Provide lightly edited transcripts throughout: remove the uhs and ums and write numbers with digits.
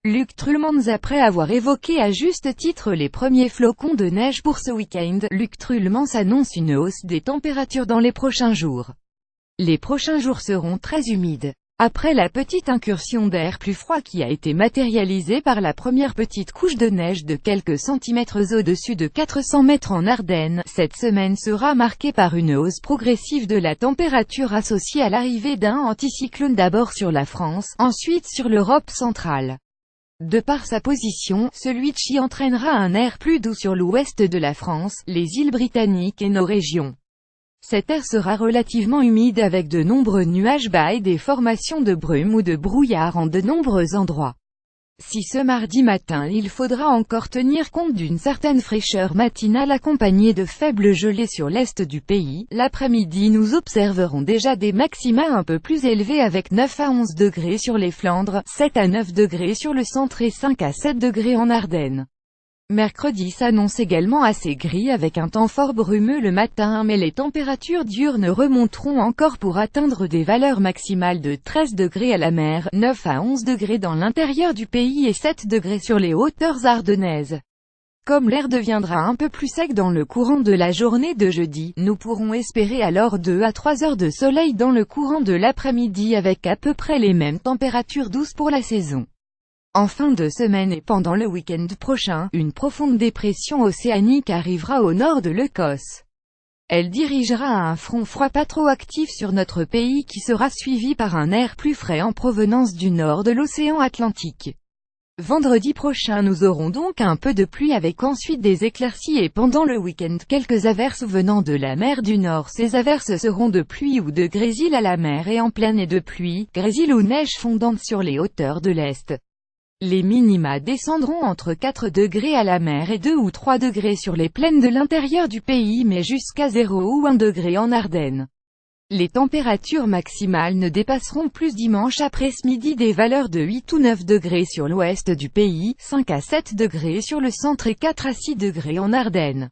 Luc Trulmans. Après avoir évoqué à juste titre les premiers flocons de neige pour ce week-end, Luc Trulmans annonce une hausse des températures dans les prochains jours. Les prochains jours seront très humides. Après la petite incursion d'air plus froid qui a été matérialisée par la première petite couche de neige de quelques centimètres au-dessus de 400 mètres en Ardennes, cette semaine sera marquée par une hausse progressive de la température associée à l'arrivée d'un anticyclone d'abord sur la France, ensuite sur l'Europe centrale. De par sa position, celui-ci entraînera un air plus doux sur l'ouest de la France, les îles britanniques et nos régions. Cet air sera relativement humide avec de nombreux nuages bas et des formations de brume ou de brouillard en de nombreux endroits. Si ce mardi matin il faudra encore tenir compte d'une certaine fraîcheur matinale accompagnée de faibles gelées sur l'est du pays, l'après-midi nous observerons déjà des maxima un peu plus élevés avec 9 à 11 degrés sur les Flandres, 7 à 9 degrés sur le centre et 5 à 7 degrés en Ardennes. Mercredi s'annonce également assez gris avec un temps fort brumeux le matin mais les températures diurnes remonteront encore pour atteindre des valeurs maximales de 13 degrés à la mer, 9 à 11 degrés dans l'intérieur du pays et 7 degrés sur les hauteurs ardennaises. Comme l'air deviendra un peu plus sec dans le courant de la journée de jeudi, nous pourrons espérer alors 2 à 3 heures de soleil dans le courant de l'après-midi avec à peu près les mêmes températures douces pour la saison. En fin de semaine et pendant le week-end prochain, une profonde dépression océanique arrivera au nord de l'Écosse. Elle dirigera un front froid pas trop actif sur notre pays qui sera suivi par un air plus frais en provenance du nord de l'océan Atlantique. Vendredi prochain nous aurons donc un peu de pluie avec ensuite des éclaircies et pendant le week-end quelques averses venant de la mer du Nord. Ces averses seront de pluie ou de grésil à la mer et en plaine et de pluie, grésil ou neige fondante sur les hauteurs de l'Est. Les minima descendront entre 4 degrés à la mer et 2 ou 3 degrés sur les plaines de l'intérieur du pays mais jusqu'à 0 ou 1 degré en Ardennes. Les températures maximales ne dépasseront plus dimanche après ce midi des valeurs de 8 ou 9 degrés sur l'ouest du pays, 5 à 7 degrés sur le centre et 4 à 6 degrés en Ardennes.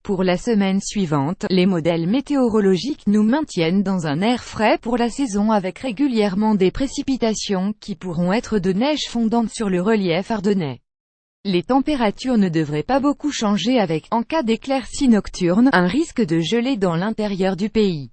Pour la semaine suivante, les modèles météorologiques nous maintiennent dans un air frais pour la saison avec régulièrement des précipitations qui pourront être de neige fondante sur le relief ardennais. Les températures ne devraient pas beaucoup changer avec, en cas d'éclaircies nocturnes, un risque de gelée dans l'intérieur du pays.